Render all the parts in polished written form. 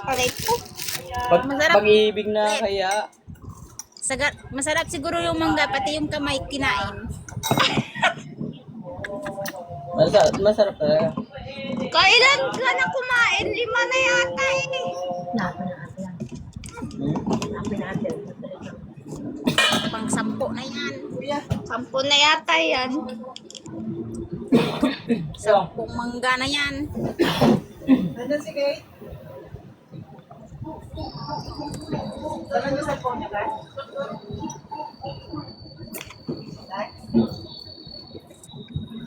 Aray po. Masarap. Pag-ibig na kaya. Masarap siguro yung mangga, pati yung kamay kinain. Masarap talaga. Kailan ka na kumain? 5 na yata eh. Pang 10 na yan. 10 na yata yan. 10 mangga na yan. Nandiyan si Kate. Saan yung cellphone niya, guys?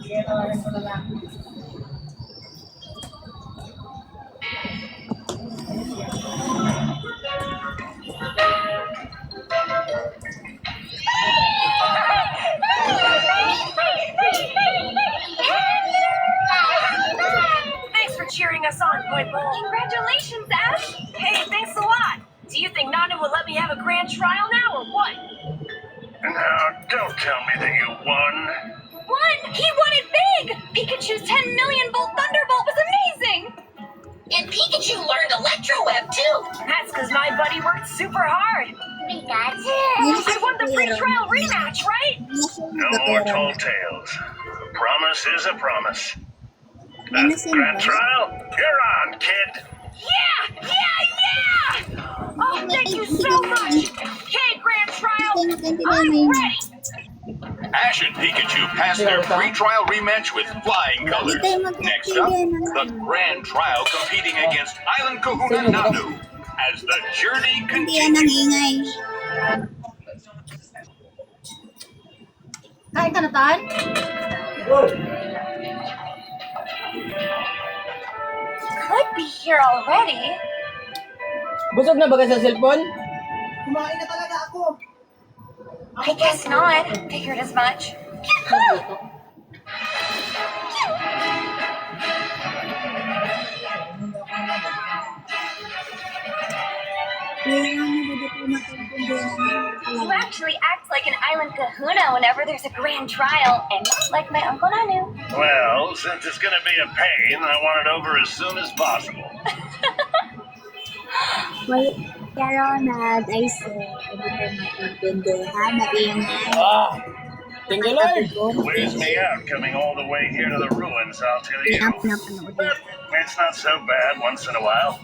Sige, tawarin ko na lang. Thanks for cheering us on, Point Ball. Congratulations, Ash. Hey, thanks a lot. Do you think Nana will let me have a grand trial now, or what? Now, don't tell me that you won. Won? He won it big! Pikachu's 10 million volt Thunderbolt was amazing! And Pikachu learned Electro Web too. That's because my buddy worked super hard. Pikachu. I won the free trial rematch, right? No more tall tales. A promise is a promise. Grand trial? You're on, kid. Yeah! Oh, thank you so much! Okay, grand trial, I'm ready! Ash and Pikachu passed their free trial rematch with flying colors. Next up, the grand trial competing against Island Kahuna Nanu as the journey Hindi yan continues. nangingay. Kain ka na, Tan? Could be here already. Busog na ba ka sa cellphone? Kumain na talaga ako. I guess not. Figured as much. You actually act like an island kahuna whenever there's a grand trial, and not like my Uncle Nanu. Well, since it's gonna be a pain, I want it over as soon as possible. Well, Ronald, I said, hindi tayo maintindihan, maingay. Thank you, Lord. Wears me out coming all the way here to the ruins, I'll tell you. Pinapanood. But it's not so bad once in a while.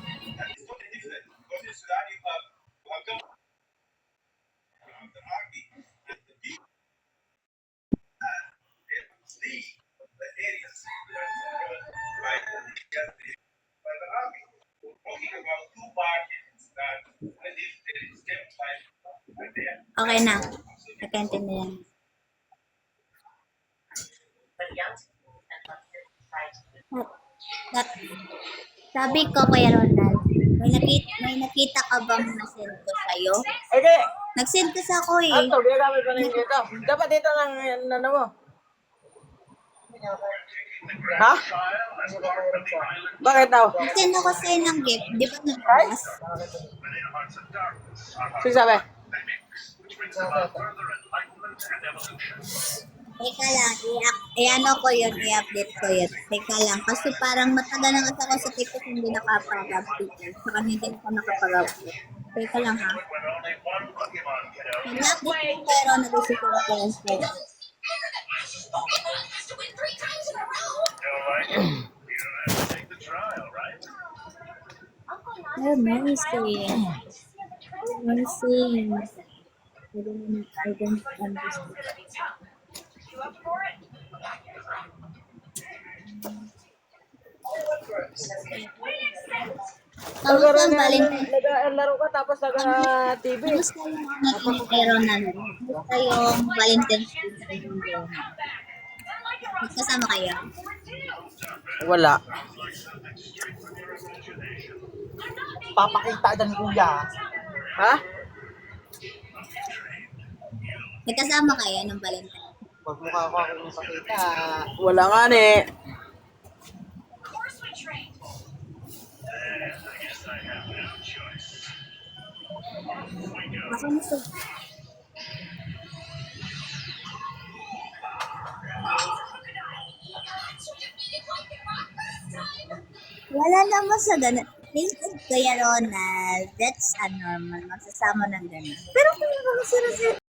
Okay na. Nakaintindihan. Sabi ko, Kuya Ronald, may nakita ka bang nasend ko sa'yo? Okay. Nag-send kasi ako eh. Ato, ginamit pa rin dito. Dapat dito lang ano mo. Ha? Bakit daw? Nag-send ako sa'yo ng gift. Di ba nag-pass? Sige sabi. Teka lang, i-ano ko yun, i-update ko yun. Teka lang, kasi parang matagal na kasi ako sa TikTok hindi nakapag-update. Saka hindi ako nakapag-update. Teka lang ha. Nag-update ko pero nag-isip ko na ko yung sa'yo. Amazing. Amazing. I don't understand. You up for it? Tapos ang Valentine. Laro ka tapos nag-TV. Kamusta yung ano kay Ronald? Kamusta yung Valentine's Day? Magkasama kayo? Wala. Papakita dyan, kuya. Ha? Nagkasama kayo ng Valentine? Wag mukha ko akong pakita. Wala nga ne. Ako na sa... Wala naman sa ganun. Native Kuya Ronald, that's a normal. Magsasama ng ganun. Pero kung naman sila